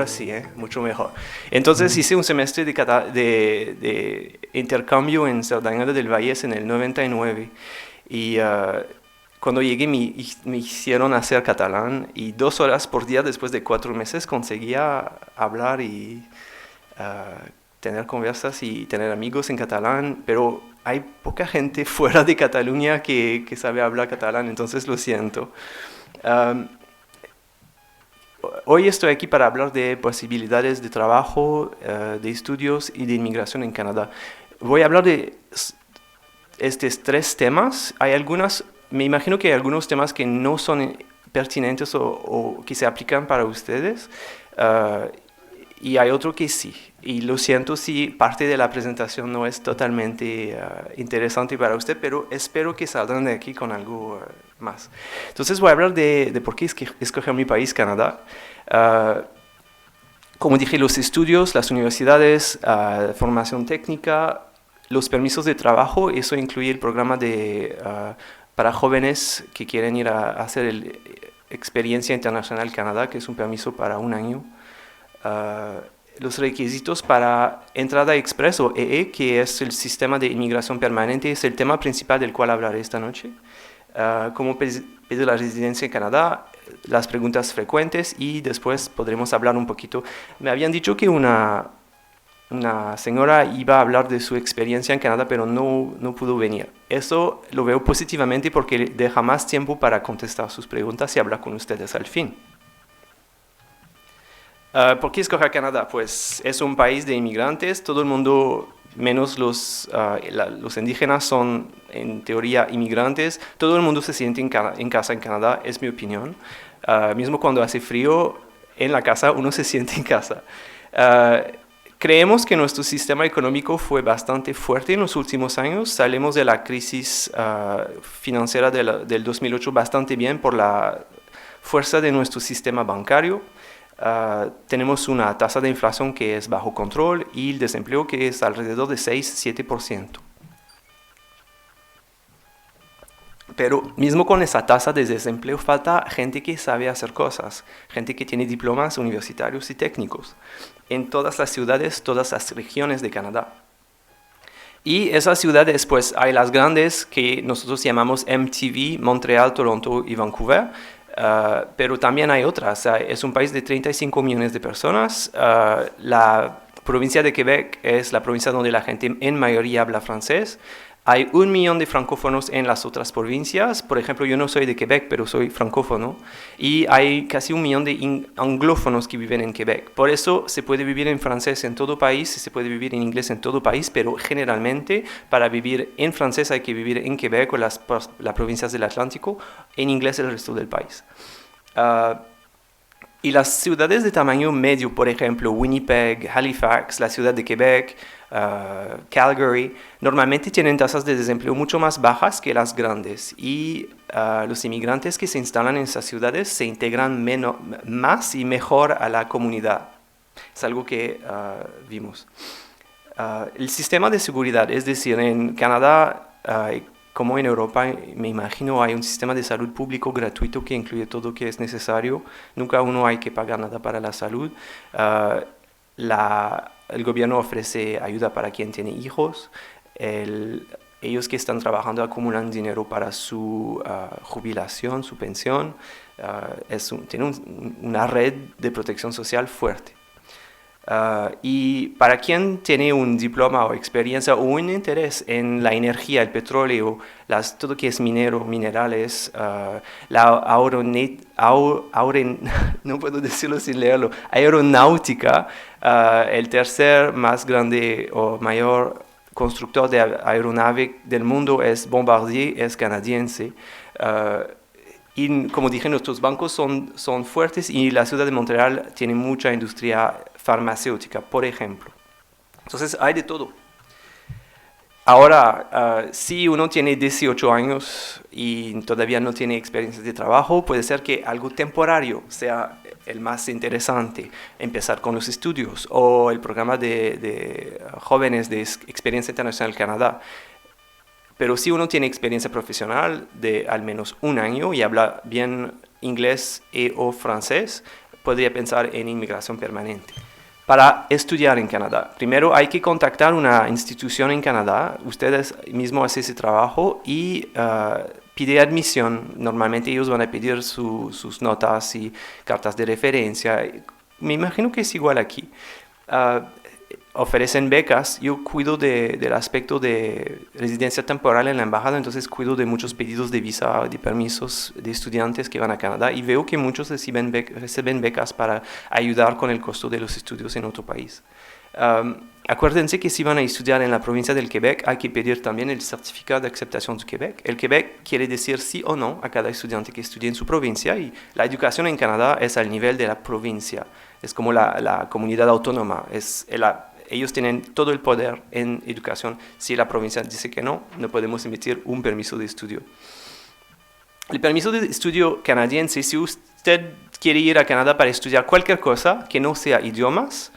así, mucho mejor. Entonces hice un semestre de intercambio en Cerdaña del Valle en el 99 y cuando llegué me hicieron hacer catalán y 2 horas por día después de 4 meses conseguía hablar y tener conversas y tener amigos en catalán, pero hay poca gente fuera de Cataluña que sabe hablar catalán, entonces lo siento. Um, Hoy estoy aquí para hablar de posibilidades de trabajo, de estudios y de inmigración en Canadá. Voy a hablar de estos 3 temas. Me imagino que hay algunos temas que no son pertinentes o que se aplican para ustedes, y hay otro que sí. Y lo siento si parte de la presentación no es totalmente interesante para usted, pero espero que salgan de aquí con algo más. Entonces voy a hablar de por qué escoger mi país, Canadá. Como dije, los estudios, las universidades, formación técnica, los permisos de trabajo, eso incluye el programa para jóvenes que quieren ir a hacer experiencia internacional Canadá, que es un permiso para un año. Los requisitos para entrada express o EE, que es el sistema de inmigración permanente, es el tema principal del cual hablaré esta noche. Cómo pedir la residencia en Canadá, las preguntas frecuentes y después podremos hablar un poquito. Me habían dicho que una señora iba a hablar de su experiencia en Canadá, pero no pudo venir. Eso lo veo positivamente porque deja más tiempo para contestar sus preguntas y hablar con ustedes al fin. ¿Por qué escoger Canadá? Pues es un país de inmigrantes, todo el mundo, menos los indígenas, son en teoría inmigrantes, todo el mundo se siente en casa en Canadá, es mi opinión. Mismo cuando hace frío, en la casa uno se siente en casa. Creemos que nuestro sistema económico fue bastante fuerte en los últimos años, salimos de la crisis financiera del 2008 bastante bien por la fuerza de nuestro sistema bancario. Tenemos una tasa de inflación que es bajo control y el desempleo que es alrededor de 6-7%. Pero mismo con esa tasa de desempleo falta gente que sabe hacer cosas, gente que tiene diplomas universitarios y técnicos en todas las ciudades, todas las regiones de Canadá. Y esas ciudades, pues hay las grandes que nosotros llamamos MTV, Montreal, Toronto y Vancouver. Pero también hay otras. Es un país de 35 millones de personas. La provincia de Quebec es la provincia donde la gente en mayoría habla francés. Hay 1 millón de francófonos en las otras provincias. Por ejemplo, yo no soy de Quebec, pero soy francófono. Y hay casi 1 millón de anglófonos que viven en Quebec. Por eso se puede vivir en francés en todo país, se puede vivir en inglés en todo país, pero generalmente para vivir en francés hay que vivir en Quebec o las provincias del Atlántico, en inglés el resto del país. Y las ciudades de tamaño medio, por ejemplo, Winnipeg, Halifax, la ciudad de Quebec, Calgary, normalmente tienen tasas de desempleo mucho más bajas que las grandes y los inmigrantes que se instalan en esas ciudades se integran más y mejor a la comunidad. Es algo que vimos. El sistema de seguridad, es decir, en Canadá, como en Europa, me imagino, hay un sistema de salud público gratuito que incluye todo lo que es necesario. Nunca uno hay que pagar nada para la salud. El gobierno ofrece ayuda para quien tiene hijos. Ellos que están trabajando acumulan dinero para su jubilación, su pensión. Tienen una red de protección social fuerte. Y para quien tiene un diploma o experiencia o un interés en la energía, el petróleo, todo lo que es minero, minerales, no puedo decirlo sin leerlo, aeronáutica, el tercer más grande o mayor constructor de aeronave del mundo es Bombardier, es canadiense. Y como dije, nuestros bancos son fuertes y la ciudad de Montreal tiene mucha industria farmacéutica, por ejemplo. Entonces hay de todo. Ahora, si uno tiene 18 años y todavía no tiene experiencia de trabajo, puede ser que algo temporario sea el más interesante, empezar con los estudios o el programa de jóvenes de Experiencia Internacional Canadá. Pero si uno tiene experiencia profesional de al menos un año y habla bien inglés o francés, podría pensar en inmigración permanente. Para estudiar en Canadá, primero hay que contactar una institución en Canadá, ustedes mismos hacen ese trabajo y pide admisión. Normalmente ellos van a pedir sus notas y cartas de referencia. Me imagino que es igual aquí. Ah, Ofrecen becas. Yo cuido del aspecto de residencia temporal en la embajada, entonces cuido de muchos pedidos de visa, de permisos de estudiantes que van a Canadá y veo que muchos reciben becas para ayudar con el costo de los estudios en otro país. Acuérdense que si van a estudiar en la provincia del Quebec hay que pedir también el certificado de aceptación de Quebec. El Quebec quiere decir sí o no a cada estudiante que estudie en su provincia y la educación en Canadá es al nivel de la provincia, es como la comunidad autónoma, ellos tienen todo el poder en educación. Si la provincia dice que no, no podemos emitir un permiso de estudio. El permiso de estudio canadiense, si usted quiere ir a Canadá para estudiar cualquier cosa que no sea idiomas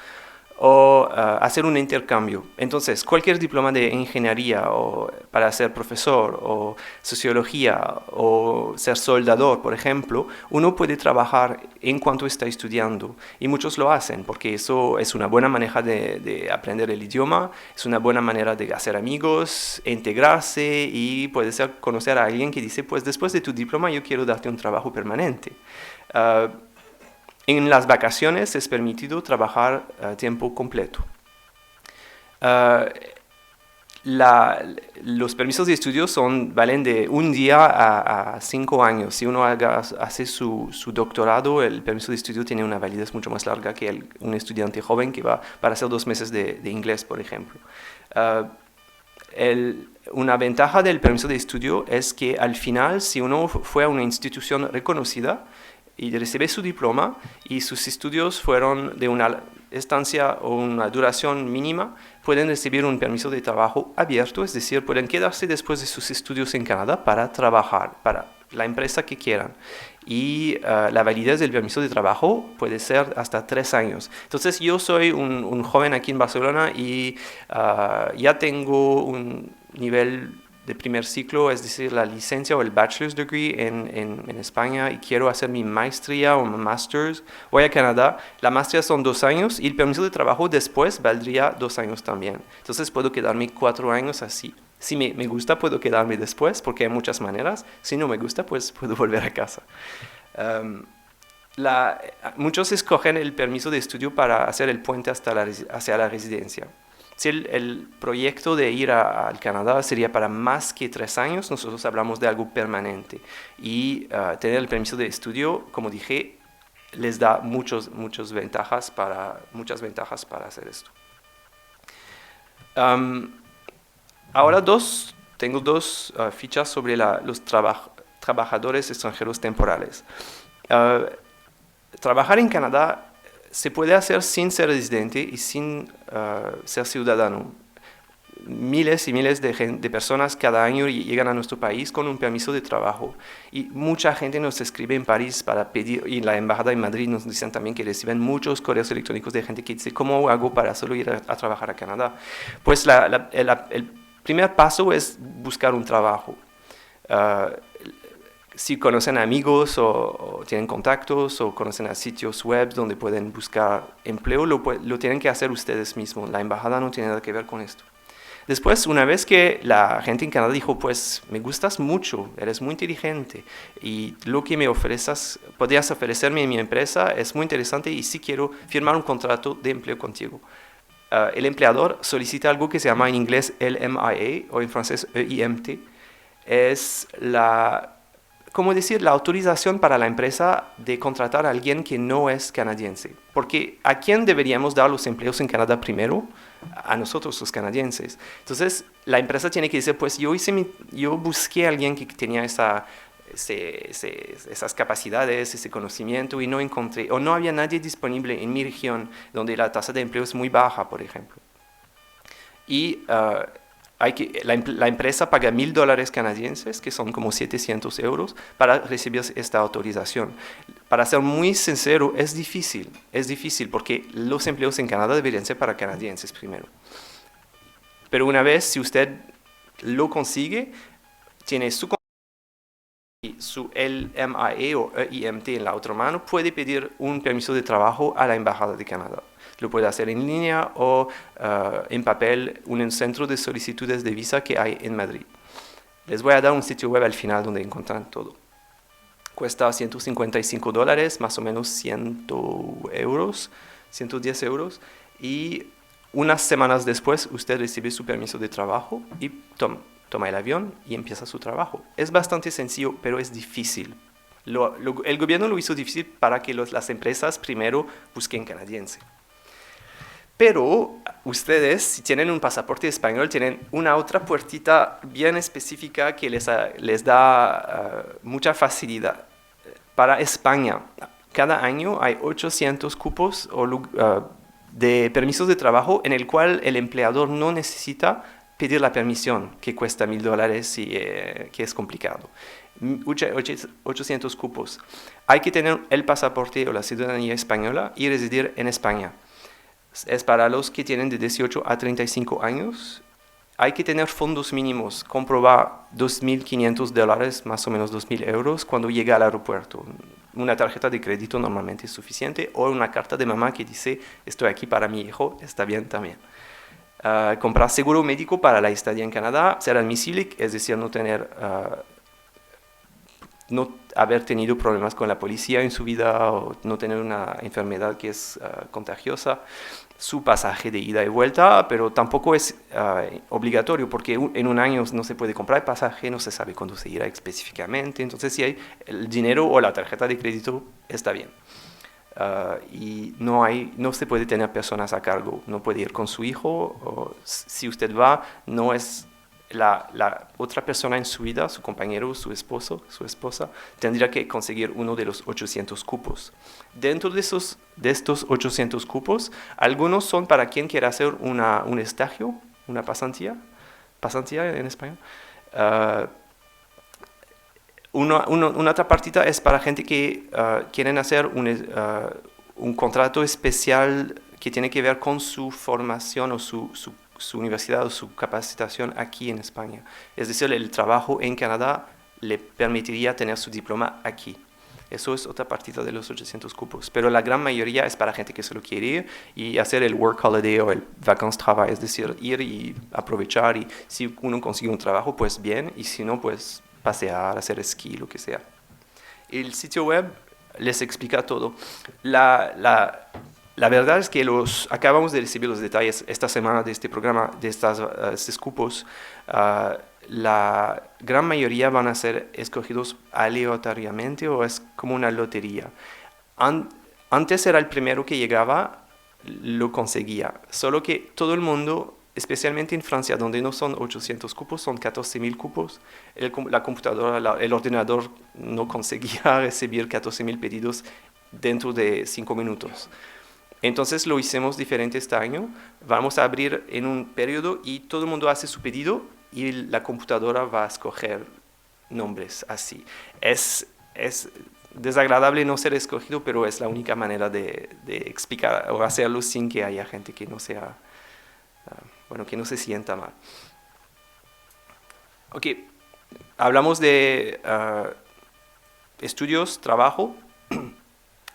o hacer un intercambio, entonces cualquier diploma de ingeniería o para ser profesor o sociología o ser soldador, por ejemplo, uno puede trabajar en cuanto está estudiando y muchos lo hacen porque eso es una buena manera de aprender el idioma, es una buena manera de hacer amigos, integrarse y puede ser conocer a alguien que dice pues después de tu diploma yo quiero darte un trabajo permanente. En las vacaciones es permitido trabajar a tiempo completo. Los permisos de estudio valen de un día a 5 años. Si uno hace su doctorado, el permiso de estudio tiene una validez mucho más larga que un estudiante joven que va para hacer 2 meses de inglés, por ejemplo. Una ventaja del permiso de estudio es que al final, si uno fue a una institución reconocida, y recibe su diploma y sus estudios fueron de una estancia o una duración mínima, pueden recibir un permiso de trabajo abierto, es decir, pueden quedarse después de sus estudios en Canadá para trabajar para la empresa que quieran. Y la validez del permiso de trabajo puede ser hasta 3 años. Entonces yo soy un joven aquí en Barcelona y ya tengo un nivel de primer ciclo, es decir, la licencia o el bachelor's degree en España y quiero hacer mi maestría o mi master's, voy a Canadá, la maestría son 2 años y el permiso de trabajo después valdría 2 años también. Entonces puedo quedarme 4 años así. Si me gusta puedo quedarme después porque hay muchas maneras, si no me gusta pues puedo volver a casa. Muchos escogen el permiso de estudio para hacer el puente hacia la residencia. Si el proyecto de ir al Canadá sería para más que 3 años, nosotros hablamos de algo permanente. Y tener el permiso de estudio, como dije, les da muchas ventajas para hacer esto. Ahora tengo dos fichas sobre los trabajadores extranjeros temporales. Trabajar en Canadá se puede hacer sin ser residente y sin ser ciudadano. Miles y miles de personas cada año llegan a nuestro país con un permiso de trabajo. Y mucha gente nos escribe en París para pedir, y la embajada en Madrid nos dicen también que reciben muchos correos electrónicos de gente que dice, ¿cómo hago para solo ir a trabajar a Canadá? Pues el primer paso es buscar un trabajo. Si conocen amigos o tienen contactos o conocen a sitios web donde pueden buscar empleo, lo tienen que hacer ustedes mismos. La embajada no tiene nada que ver con esto. Después, una vez que la gente en Canadá dijo, pues me gustas mucho, eres muy inteligente y lo que me podrías ofrecerme en mi empresa es muy interesante y sí quiero firmar un contrato de empleo contigo. El empleador solicita algo que se llama en inglés LMIA o en francés EIMT. Es la autorización para la empresa de contratar a alguien que no es canadiense. Porque ¿a quién deberíamos dar los empleos en Canadá primero? A nosotros, los canadienses. Entonces, la empresa tiene que decir, pues yo busqué a alguien que tenía esas capacidades, ese conocimiento y no encontré, o no había nadie disponible en mi región donde la tasa de empleo es muy baja, por ejemplo. Y la empresa paga $1,000 canadienses, que son como 700 euros, para recibir esta autorización. Para ser muy sincero, es difícil porque los empleos en Canadá deberían ser para canadienses primero. Pero una vez, si usted lo consigue, tiene su su LMIA o EIMT en la otra mano, puede pedir un permiso de trabajo a la Embajada de Canadá. Lo puede hacer en línea o en papel en un centro de solicitudes de visa que hay en Madrid. Les voy a dar un sitio web al final donde encuentran todo. Cuesta $155, más o menos 100 euros, 110 euros. Y unas semanas después usted recibe su permiso de trabajo y toma el avión y empieza su trabajo. Es bastante sencillo, pero es difícil. El gobierno lo hizo difícil para que las empresas primero busquen canadiense. Pero ustedes, si tienen un pasaporte español, tienen una otra puertita bien específica que les da mucha facilidad. Para España, cada año hay 800 cupos de permisos de trabajo en el cual el empleador no necesita pedir la permisión, que cuesta $1,000 y que es complicado. 800 cupos. Hay que tener el pasaporte o la ciudadanía española y residir en España. Es para los que tienen de 18 a 35 años. Hay que tener fondos mínimos, comprobar $2.500, más o menos 2.000 euros, cuando llega al aeropuerto. Una tarjeta de crédito normalmente es suficiente, o una carta de mamá que dice, estoy aquí para mi hijo, está bien también. Comprar seguro médico para la estadía en Canadá, ser admisible, es decir, no haber tenido problemas con la policía en su vida o no tener una enfermedad que es contagiosa, su pasaje de ida y vuelta, pero tampoco es obligatorio porque en un año no se puede comprar el pasaje, no se sabe cuándo se irá específicamente, entonces si hay el dinero o la tarjeta de crédito está bien. Y no se puede tener personas a cargo, no puede ir con su hijo, o si usted va, no es la otra persona en su vida, su compañero, su esposo, su esposa, tendría que conseguir uno de los 800 cupos. Dentro de estos 800 cupos, algunos son para quien quiera hacer un estágio, una pasantía en español. Una otra partita es para gente que quieren hacer un contrato especial que tiene que ver con su formación o su universidad o su capacitación aquí en España. Es decir, el trabajo en Canadá le permitiría tener su diploma aquí. Eso es otra partida de los 800 cupos. Pero la gran mayoría es para gente que solo quiere ir y hacer el work holiday o el vacances travail, es decir, ir y aprovechar. Y si uno consigue un trabajo, pues bien, y si no, pues pasear, hacer esquí, lo que sea. El sitio web les explica todo. La verdad es que acabamos de recibir los detalles esta semana de este programa, de estos cupos. La gran mayoría van a ser escogidos aleatoriamente o es como una lotería. Antes era el primero que llegaba, lo conseguía. Solo que todo el mundo, especialmente en Francia, donde no son 800 cupos, son 14.000 cupos, la computadora, el ordenador no conseguía recibir 14.000 pedidos dentro de 5 minutos. Entonces lo hicimos diferente este año. Vamos a abrir en un periodo y todo el mundo hace su pedido y la computadora va a escoger nombres así. Es desagradable no ser escogido, pero es la única manera de explicar o hacerlo sin que haya gente que no sea, que no se sienta mal. Ok, hablamos de estudios, trabajo.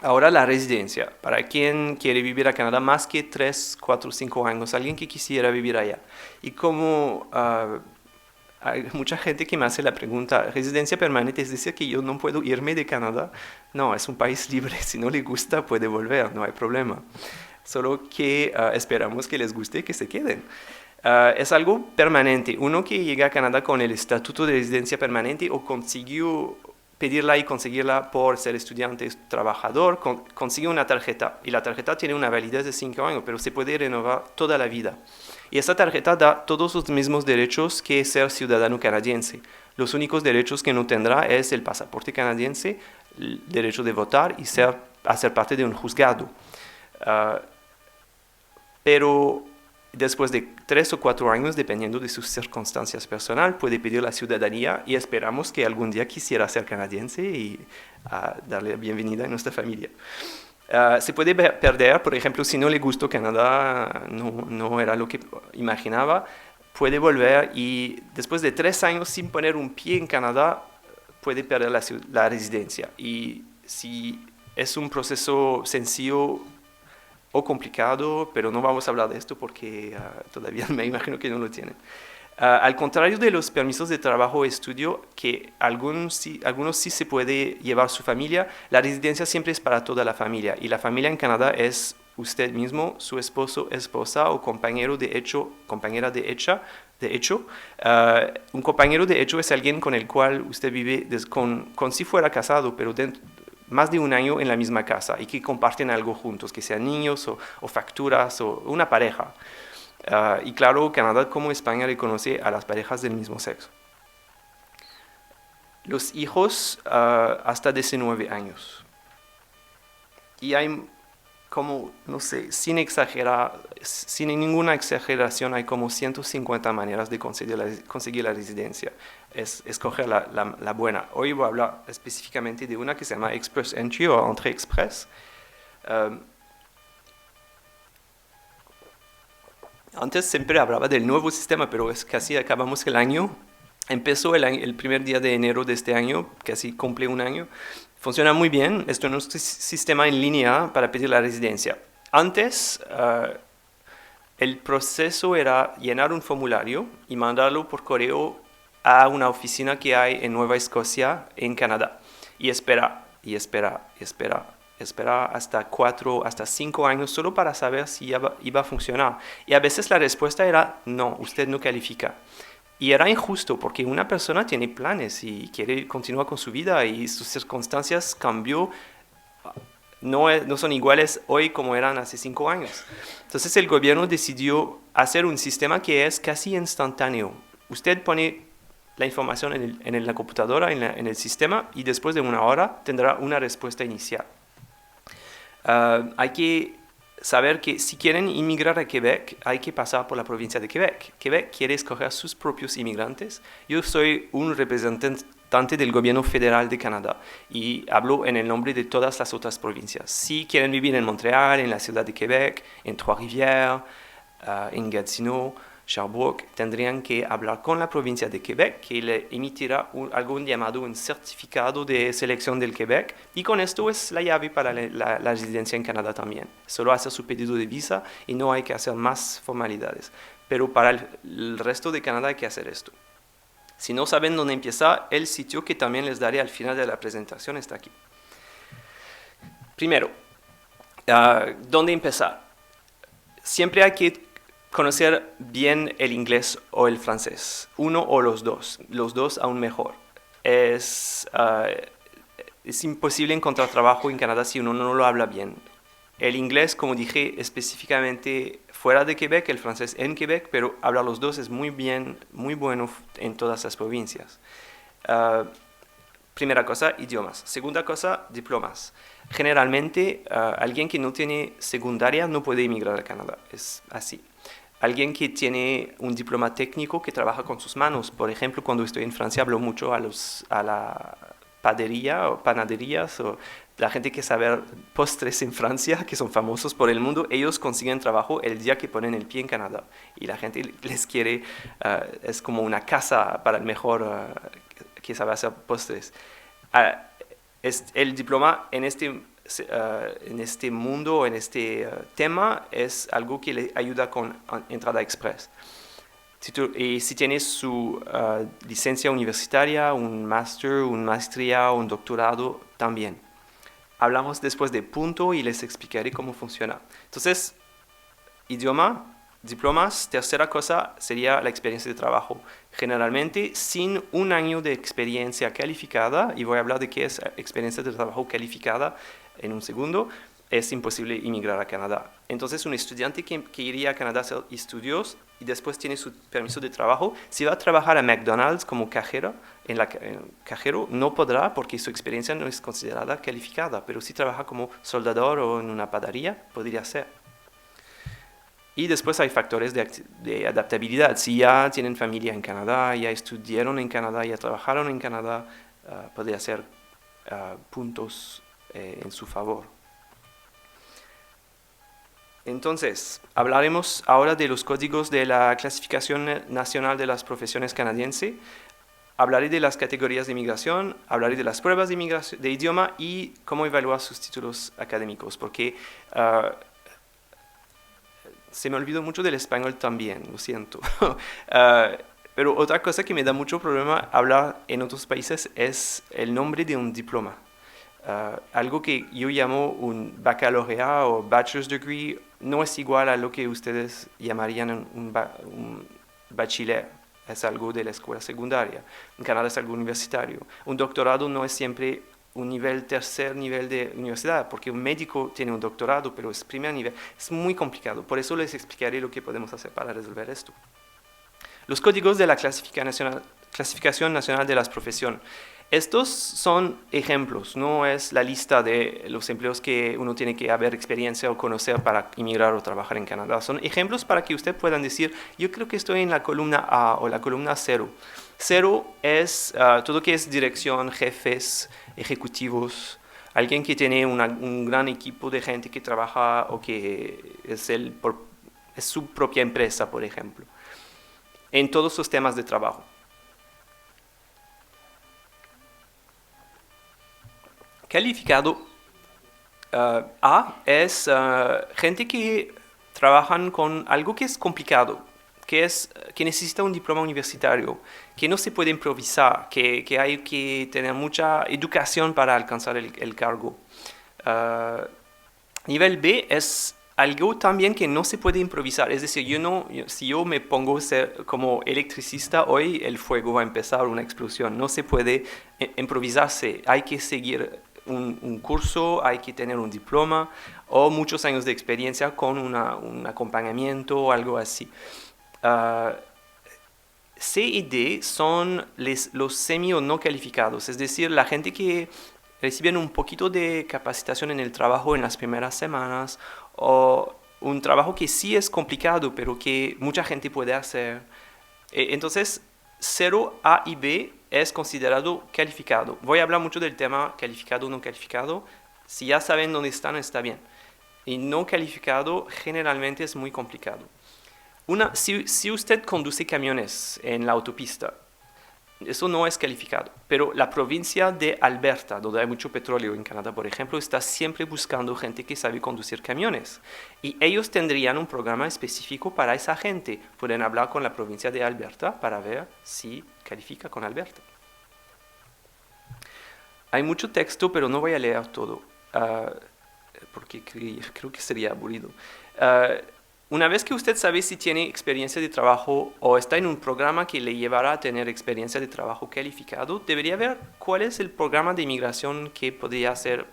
Ahora la residencia, para quien quiere vivir a Canadá más que 3, 4, 5 años, alguien que quisiera vivir allá. Y como hay mucha gente que me hace la pregunta, ¿residencia permanente es decir que yo no puedo irme de Canadá? No, es un país libre, si no le gusta puede volver, no hay problema. Solo que esperamos que les guste y que se queden. Es algo permanente. Uno que llega a Canadá con el estatuto de residencia permanente o consiguió pedirla y conseguirla por ser estudiante, trabajador, consigue una tarjeta y la tarjeta tiene una validez de 5 años, pero se puede renovar toda la vida. Y esta tarjeta da todos los mismos derechos que ser ciudadano canadiense. Los únicos derechos que no tendrá es el pasaporte canadiense, el derecho de votar y hacer parte de un juzgado. Pero después de 3 o 4 años, dependiendo de sus circunstancias personales, puede pedir la ciudadanía y esperamos que algún día quisiera ser canadiense y darle la bienvenida a nuestra familia. Se puede perder, por ejemplo, si no le gustó Canadá, no era lo que imaginaba, puede volver y después de 3 años sin poner un pie en Canadá, puede perder la residencia. Y si es un proceso sencillo o complicado, pero no vamos a hablar de esto porque todavía me imagino que no lo tienen. Al contrario de los permisos de trabajo o estudio, que algunos sí se puede llevar su familia, la residencia siempre es para toda la familia. Y la familia en Canadá es usted mismo, su esposo, esposa o compañero de hecho, compañera de hecho. Un compañero de hecho es alguien con el cual usted vive con si fuera casado, pero más de un año en la misma casa y que comparten algo juntos, que sean niños o facturas o una pareja. Y claro, Canadá como España reconoce a las parejas del mismo sexo. Los hijos hasta 19 años. Y hay como, no sé, sin exagerar, sin ninguna exageración, hay como 150 maneras de conseguir la residencia. Es escoger la buena. Hoy voy a hablar específicamente de una que se llama Express Entry o Entrée Express. Antes siempre hablaba del nuevo sistema, pero es casi acabamos el año. Empezó el primer día de enero de este año, casi cumple un año. Funciona muy bien. Esto es un sistema en línea para pedir la residencia. Antes, el proceso era llenar un formulario y mandarlo por correo a una oficina que hay en Nueva Escocia, en Canadá. Y espera hasta 5 años solo para saber si iba a funcionar. Y a veces la respuesta era, no, usted no califica. Y era injusto porque una persona tiene planes y quiere continuar con su vida y sus circunstancias cambió, no son iguales hoy como eran hace 5 años. Entonces el gobierno decidió hacer un sistema que es casi instantáneo. Usted pone la información en la computadora, en el sistema, y después de una hora tendrá una respuesta inicial. Hay que saber que si quieren inmigrar a Quebec, hay que pasar por la provincia de Quebec. Quebec quiere escoger sus propios inmigrantes. Yo soy un representante del gobierno federal de Canadá y hablo en el nombre de todas las otras provincias. Si quieren vivir en Montreal, en la ciudad de Quebec, en Trois-Rivières, en Gatineau, Sherbrooke, tendrían que hablar con la provincia de Quebec, que le emitirá algún llamado un certificado de selección del Quebec, y con esto es la llave para la residencia en Canadá también. Solo hacer su pedido de visa y no hay que hacer más formalidades. Pero para el resto de Canadá hay que hacer esto. Si no saben dónde empezar, el sitio que también les daré al final de la presentación está aquí. Primero, ¿dónde empezar? Siempre hay que conocer bien el inglés o el francés, uno o los dos aún mejor. Es imposible encontrar trabajo en Canadá si uno no lo habla bien. El inglés, como dije, específicamente fuera de Quebec, el francés en Quebec, pero hablar los dos es muy bueno en todas las provincias. Primera cosa, idiomas. Segunda cosa, diplomas. Generalmente, alguien que no tiene secundaria no puede emigrar a Canadá, es así. Alguien que tiene un diploma técnico que trabaja con sus manos. Por ejemplo, cuando estoy en Francia hablo mucho a la padería o panaderías o la gente que sabe postres en Francia, que son famosos por el mundo. Ellos consiguen trabajo el día que ponen el pie en Canadá. Y la gente les quiere, es como una casa para el mejor que sabe hacer postres. El diploma en este mundo, en este tema, es algo que le ayuda con entrada express. Y si tienes su licencia universitaria, un máster, una maestría, un doctorado, también. Hablamos después de punto y les explicaré cómo funciona. Entonces, idioma, diplomas. Tercera cosa sería la experiencia de trabajo. Generalmente, sin un año de experiencia calificada, y voy a hablar de qué es experiencia de trabajo calificada en un segundo, es imposible emigrar a Canadá. Entonces, un estudiante que iría a Canadá a hacer estudios y después tiene su permiso de trabajo, si va a trabajar a McDonald's como cajero, cajero no podrá porque su experiencia no es considerada calificada, pero si trabaja como soldador o en una panadería, podría ser. Y después hay factores de adaptabilidad. Si ya tienen familia en Canadá, ya estudiaron en Canadá, ya trabajaron en Canadá, podría ser puntos en su favor. Entonces, hablaremos ahora de los códigos de la Clasificación Nacional de las Profesiones Canadiense. Hablaré de las categorías de inmigración, hablaré de las pruebas de idioma y cómo evaluar sus títulos académicos, porque se me olvidó mucho del español también, lo siento. Pero otra cosa que me da mucho problema hablar en otros países es el nombre de un diploma. Algo que yo llamo un baccalaureate o bachelor's degree no es igual a lo que ustedes llamarían un bachiller. Es algo de la escuela secundaria. En Canadá es algo universitario. Un doctorado no es siempre un tercer nivel de universidad, porque un médico tiene un doctorado, pero es primer nivel. Es muy complicado. Por eso les explicaré lo que podemos hacer para resolver esto. Los códigos de la Clasificación Nacional de las Profesiones. Estos son ejemplos, no es la lista de los empleos que uno tiene que haber experiencia o conocer para inmigrar o trabajar en Canadá. Son ejemplos para que ustedes puedan decir, yo creo que estoy en la columna A o la columna 0. 0 es todo que es dirección, jefes, ejecutivos, alguien que tiene un gran equipo de gente que trabaja o que es su propia empresa, por ejemplo, en todos los temas de trabajo. Calificado A es gente que trabajan con algo que es complicado, que necesita un diploma universitario, que no se puede improvisar, que hay que tener mucha educación para alcanzar el cargo. Nivel B es algo también que no se puede improvisar, es decir, si yo me pongo como electricista hoy, el fuego va a empezar, una explosión, no se puede improvisarse, hay que seguir un curso, hay que tener un diploma o muchos años de experiencia con un acompañamiento o algo así. C y D son los semi o no calificados, es decir, la gente que reciben un poquito de capacitación en el trabajo en las primeras semanas o un trabajo que sí es complicado pero que mucha gente puede hacer. Entonces, 0, A y B es considerado calificado. Voy a hablar mucho del tema calificado o no calificado. Si ya saben dónde están, está bien. Y no calificado generalmente es muy complicado. Si usted conduce camiones en la autopista, eso no es calificado, pero la provincia de Alberta, donde hay mucho petróleo en Canadá, por ejemplo, está siempre buscando gente que sabe conducir camiones. Y ellos tendrían un programa específico para esa gente. Pueden hablar con la provincia de Alberta para ver si califica con Alberta. Hay mucho texto, pero no voy a leer todo, porque creo que sería aburrido. Una vez que usted sabe si tiene experiencia de trabajo o está en un programa que le llevará a tener experiencia de trabajo calificado, debería ver cuál es el programa de inmigración que podría ser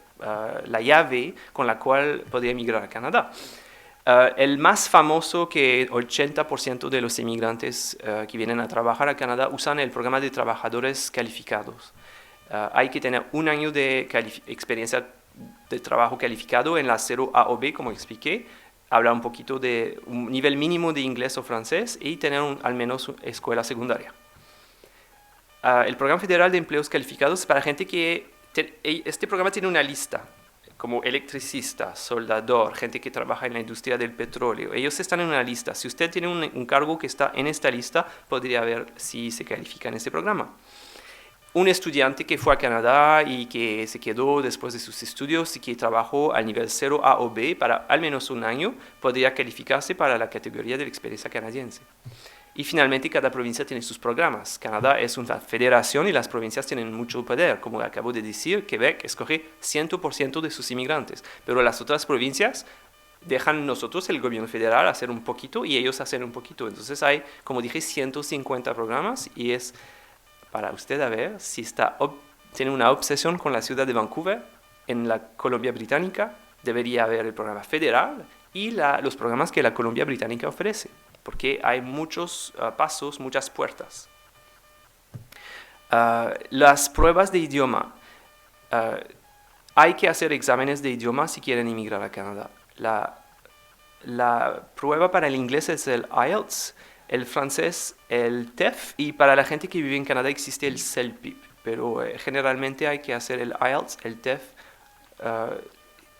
la llave con la cual podría emigrar a Canadá. El más famoso, que 80% de los inmigrantes que vienen a trabajar a Canadá usan el programa de trabajadores calificados. Hay que tener un año de experiencia de trabajo calificado en la 0A o B, como expliqué, hablar un poquito de un nivel mínimo de inglés o francés y tener al menos escuela secundaria. El Programa Federal de Empleos Calificados es para gente que... Este programa tiene una lista, como electricista, soldador, gente que trabaja en la industria del petróleo. Ellos están en una lista. Si usted tiene un cargo que está en esta lista, podría ver si se califica en este programa. Un estudiante que fue a Canadá y que se quedó después de sus estudios y que trabajó al nivel 0A o B para al menos un año, podría calificarse para la categoría de la experiencia canadiense. Y finalmente, cada provincia tiene sus programas. Canadá es una federación y las provincias tienen mucho poder. Como acabo de decir, Quebec escoge 100% de sus inmigrantes, pero las otras provincias dejan nosotros, el gobierno federal, hacer un poquito y ellos hacer un poquito. Entonces hay, como dije, 150 programas y es para usted a ver si tiene una obsesión con la ciudad de Vancouver. En la Columbia Británica debería haber el programa federal y los programas que la Columbia Británica ofrece, porque hay muchos pasos, muchas puertas. Las pruebas de idioma. Hay que hacer exámenes de idioma si quieren emigrar a Canadá. La prueba para el inglés es el IELTS, el francés, el TEF, y para la gente que vive en Canadá existe el CELPIP, pero generalmente hay que hacer el IELTS, el TEF,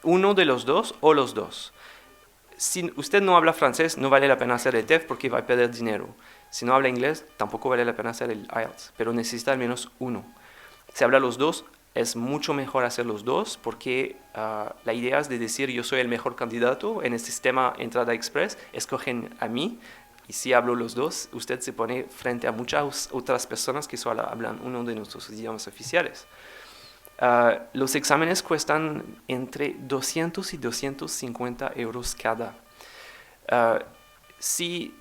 uno de los dos o los dos. Si usted no habla francés, no vale la pena hacer el TEF porque va a perder dinero. Si no habla inglés, tampoco vale la pena hacer el IELTS, pero necesita al menos uno. Si habla los dos, es mucho mejor hacer los dos porque la idea es de decir yo soy el mejor candidato en el sistema Entrada Express, escogen a mí y si hablo los dos, usted se pone frente a muchas otras personas que solo hablan uno de nuestros idiomas oficiales. Los exámenes cuestan entre 200 y 250 euros cada. Si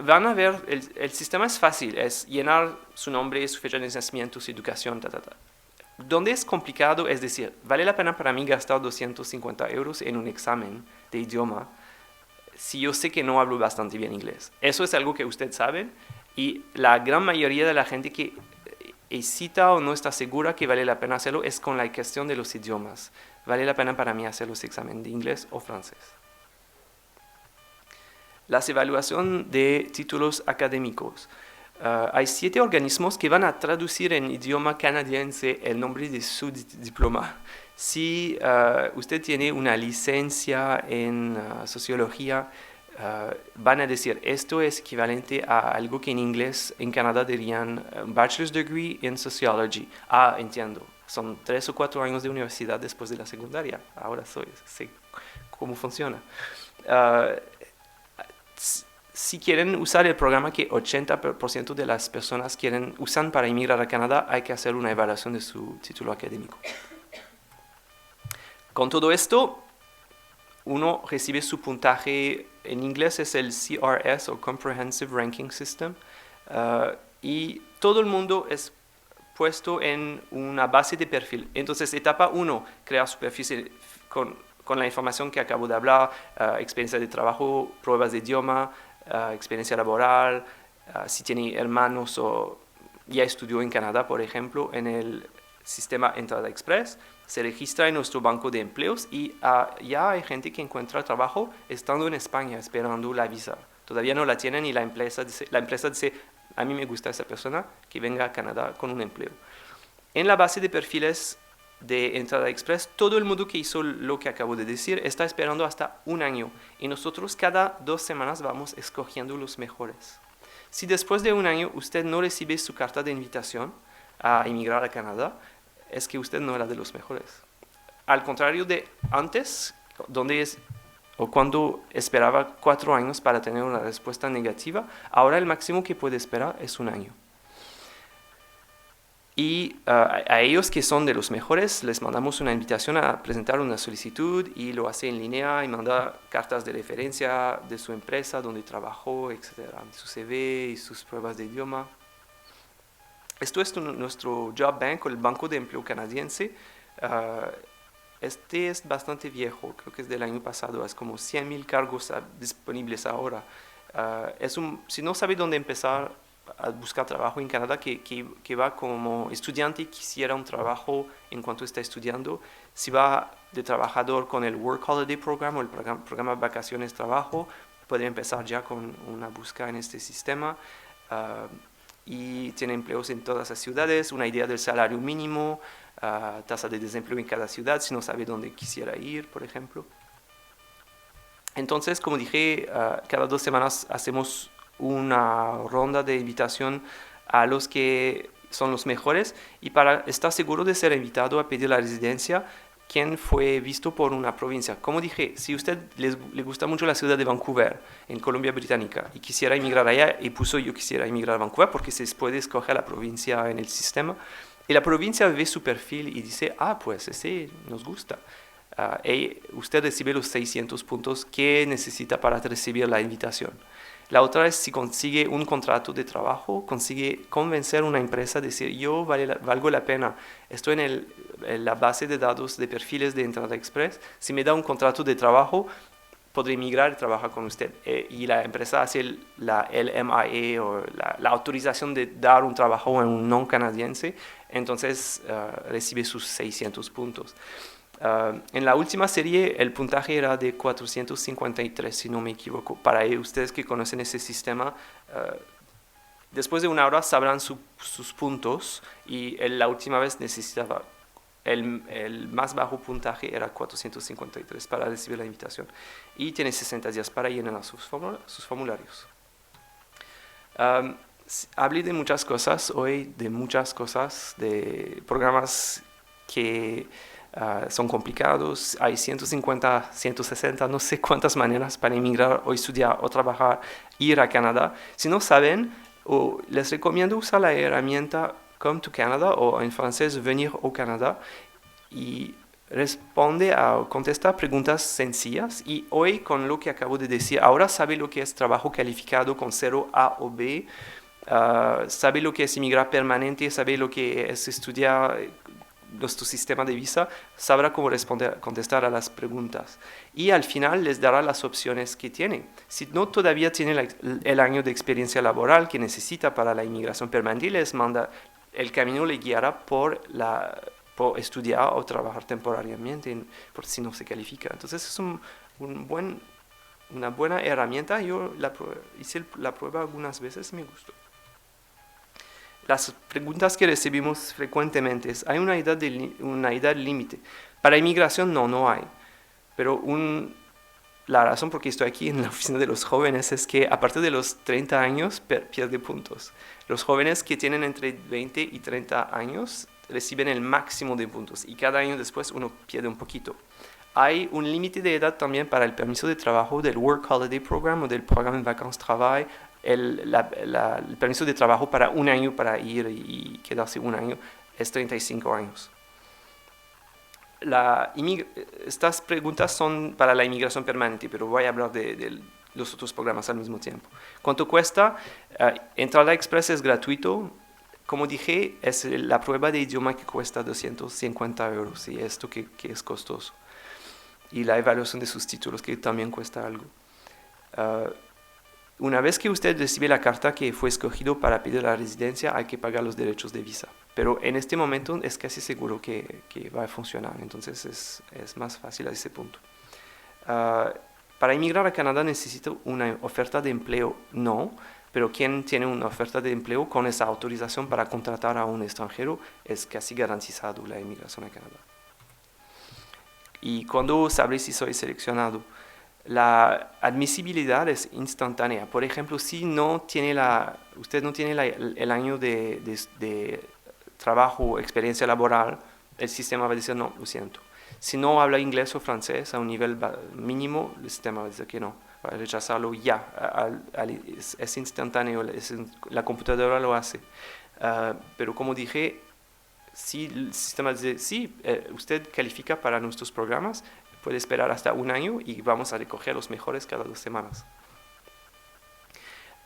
van a ver, el sistema es fácil, es llenar su nombre, su fecha de nacimiento, su educación, Donde es complicado, es decir, ¿vale la pena para mí gastar 250 euros en un examen de idioma si yo sé que no hablo bastante bien inglés? Eso es algo que usted sabe y la gran mayoría de la gente que hesita o no está segura que vale la pena hacerlo es con la cuestión de los idiomas. ¿Vale la pena para mí hacer los exámenes de inglés o francés? Las evaluaciones de títulos académicos. Hay 7 organismos que van a traducir en idioma canadiense el nombre de su diploma. Si usted tiene una licencia en sociología, van a decir esto es equivalente a algo que en inglés en Canadá dirían Bachelor's Degree in Sociology. Ah, entiendo. Son 3 o 4 años de universidad después de la secundaria. Ahora sé cómo funciona. Si quieren usar el programa que 80% de las personas usan para emigrar a Canadá, hay que hacer una evaluación de su título académico. Con todo esto, uno recibe su puntaje, en inglés es el CRS o Comprehensive Ranking System, y todo el mundo es puesto en una base de perfil. Entonces, etapa 1, crear su perfil con la información que acabo de hablar, experiencia de trabajo, pruebas de idioma, experiencia laboral, si tiene hermanos o ya estudió en Canadá, por ejemplo, en el sistema Entrada Express, se registra en nuestro banco de empleos y ya hay gente que encuentra trabajo estando en España esperando la visa. Todavía no la tienen y la empresa dice, a mí me gusta esa persona que venga a Canadá con un empleo. En la base de perfiles de Entrada Express, todo el mundo que hizo lo que acabo de decir está esperando hasta un año y nosotros cada 2 semanas vamos escogiendo los mejores. Si después de un año usted no recibe su carta de invitación a emigrar a Canadá, es que usted no era de los mejores. Al contrario de antes, cuando esperaba 4 años para tener una respuesta negativa, ahora el máximo que puede esperar es un año. Y a ellos que son de los mejores les mandamos una invitación a presentar una solicitud y lo hace en línea y manda cartas de referencia de su empresa, donde trabajó, etc., su CV y sus pruebas de idioma. Esto es nuestro Job Bank o el Banco de Empleo Canadiense. Este es bastante viejo, creo que es del año pasado, es como 100,000 cargos disponibles ahora. Si no sabe dónde empezar a buscar trabajo en Canadá, que va como estudiante y quisiera un trabajo en cuanto está estudiando, si va de trabajador con el Work Holiday Program o el programa Vacaciones Trabajo, puede empezar ya con una búsqueda en este sistema. Y tiene empleos en todas las ciudades, una idea del salario mínimo, tasa de desempleo en cada ciudad, si no sabe dónde quisiera ir, por ejemplo. Entonces, como dije, cada 2 semanas hacemos una ronda de invitación a los que son los mejores y para estar seguro de ser invitado a pedir la residencia, quien fue visto por una provincia. Como dije, si a usted le gusta mucho la ciudad de Vancouver, en Columbia Británica, y quisiera emigrar allá, y puso yo quisiera emigrar a Vancouver, porque se puede escoger la provincia en el sistema, y la provincia ve su perfil y dice, pues ese nos gusta. Y usted recibe los 600 puntos que necesita para recibir la invitación. La otra es si consigue un contrato de trabajo, consigue convencer a una empresa a decir, yo valgo la pena, estoy en la base de datos de perfiles de Entrada Express, si me da un contrato de trabajo, podré migrar y trabajar con usted. Y la empresa hace la LMIA o la autorización de dar un trabajo a un no canadiense, entonces recibe sus 600 puntos. En la última serie el puntaje era de 453, si no me equivoco. Para ustedes que conocen ese sistema, después de una hora sabrán sus puntos y la última vez necesitaba, el más bajo puntaje era 453 para recibir la invitación. Y tiene 60 días para llenar sus formularios. Um, Hablé de muchas cosas hoy, de muchas cosas, de programas que son complicados. Hay 150, 160, no sé cuántas maneras para emigrar o estudiar o trabajar, ir a Canadá. Si no saben, les recomiendo usar la herramienta Come to Canada o en francés Venir au Canada y responde a contestar preguntas sencillas y hoy con lo que acabo de decir, ahora sabe lo que es trabajo calificado con 0 A o B, sabe lo que es inmigrar permanente, sabe lo que es estudiar nuestro sistema de visa, sabrá cómo responder, contestar a las preguntas. Y al final les dará las opciones que tiene. Si no todavía tiene el año de experiencia laboral que necesita para la inmigración permanente, les manda, el camino le guiará por estudiar o trabajar temporariamente por si no se califica. Entonces es una buena herramienta. Yo hice la prueba algunas veces y me gustó. Las preguntas que recibimos frecuentemente es, ¿hay una edad límite? Para inmigración no hay. Pero la razón por qué estoy aquí en la oficina de los jóvenes es que a partir de los 30 años pierde puntos. Los jóvenes que tienen entre 20 y 30 años reciben el máximo de puntos y cada año después uno pierde un poquito. Hay un límite de edad también para el permiso de trabajo del Work Holiday Program o del programa de Vacances Travail. El permiso de trabajo para un año para ir y quedarse un año es 35 años. Estas preguntas son para la inmigración permanente, pero voy a hablar de los otros programas al mismo tiempo. ¿Cuánto cuesta? Entrada Express es gratuito. Como dije, es la prueba de idioma que cuesta 250 euros y esto que es costoso. Y la evaluación de sus títulos que también cuesta algo. Una vez que usted recibe la carta que fue escogido para pedir la residencia, hay que pagar los derechos de visa. Pero en este momento es casi seguro que va a funcionar, entonces es más fácil a ese punto. Para emigrar a Canadá necesita una oferta de empleo, no, pero quien tiene una oferta de empleo con esa autorización para contratar a un extranjero es casi garantizado la emigración a Canadá. Y cuando sabré si soy seleccionado, la admisibilidad es instantánea. Por ejemplo, si usted no tiene el año de trabajo o experiencia laboral, el sistema va a decir no, lo siento. Si no habla inglés o francés a un nivel mínimo, el sistema va a decir que no, va a rechazarlo ya. Es instantáneo, la computadora lo hace. Pero como dije, si el sistema dice sí, usted califica para nuestros programas, puede esperar hasta un año y vamos a recoger los mejores cada 2 semanas.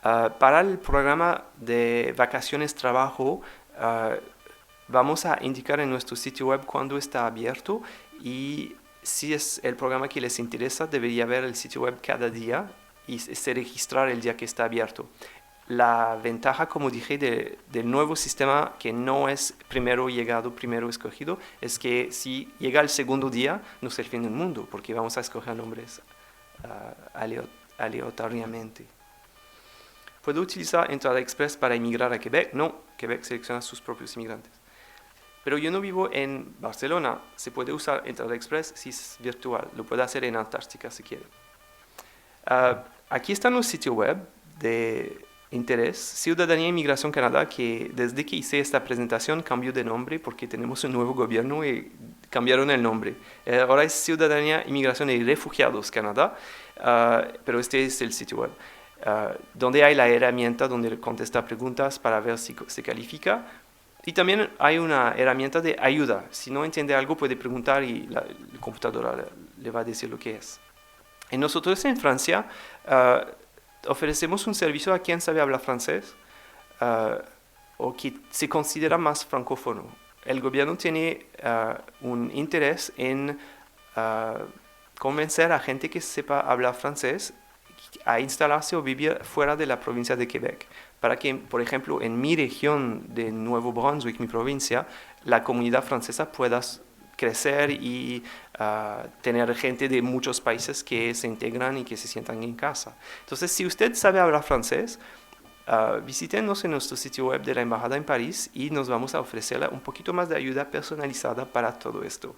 Para el programa de vacaciones-trabajo, vamos a indicar en nuestro sitio web cuándo está abierto y si es el programa que les interesa, debería ver el sitio web cada día y se registrar el día que está abierto. La ventaja, como dije, del nuevo sistema que no es primero llegado, primero escogido, es que si llega el segundo día, no es el fin del mundo, porque vamos a escoger nombres aleatoriamente. ¿Puedo utilizar Entrada Express para emigrar a Quebec? No, Quebec selecciona sus propios inmigrantes. Pero yo no vivo en Barcelona, se puede usar Entrada Express si es virtual, lo puede hacer en Antártica si quiere. Aquí están los sitios web de interés, Ciudadanía e Inmigración Canadá, que desde que hice esta presentación cambió de nombre porque tenemos un nuevo gobierno y cambiaron el nombre. Ahora es Ciudadanía, Inmigración y Refugiados Canadá, pero este es el sitio web, donde hay la herramienta donde contesta preguntas para ver si se califica. Y también hay una herramienta de ayuda. Si no entiende algo puede preguntar y la computadora le va a decir lo que es. Y nosotros en Francia ofrecemos un servicio a quien sabe hablar francés o que se considera más francófono. El gobierno tiene un interés en convencer a gente que sepa hablar francés a instalarse o vivir fuera de la provincia de Quebec, para que, por ejemplo, en mi región de Nuevo Brunswick, mi provincia, la comunidad francesa pueda crecer y tener gente de muchos países que se integran y que se sientan en casa. Entonces, si usted sabe hablar francés, visítenos en nuestro sitio web de la Embajada en París y nos vamos a ofrecerle un poquito más de ayuda personalizada para todo esto.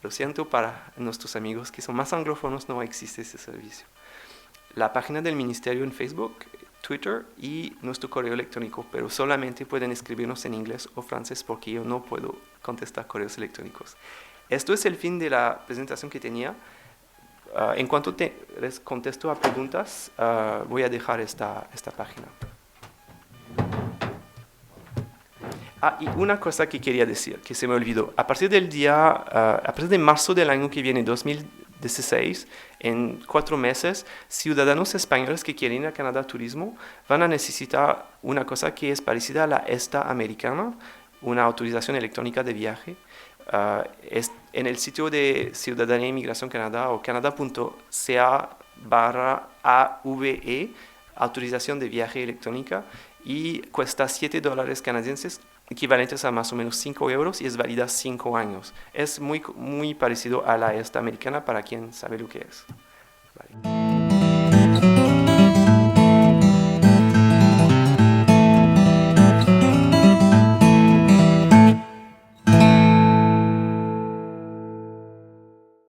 Lo siento, para nuestros amigos que son más anglófonos no existe ese servicio. La página del ministerio en Facebook Twitter y nuestro correo electrónico, pero solamente pueden escribirnos en inglés o francés porque yo no puedo contestar correos electrónicos. Esto es el fin de la presentación que tenía. En cuanto les contesto a preguntas, voy a dejar esta página. Y una cosa que quería decir, que se me olvidó. A partir de marzo del año que viene, 2016, en 4 meses, ciudadanos españoles que quieren ir a Canadá Turismo van a necesitar una cosa que es parecida a la ESTA americana, una autorización electrónica de viaje. En el sitio de Ciudadanía e Inmigración Canadá o canadá.ca/AVE, autorización de viaje electrónica, y cuesta $7 canadienses, equivalentes a más o menos 5 euros, y es válida 5 años. Es muy, muy parecido a la esta americana para quien sabe lo que es. Vale.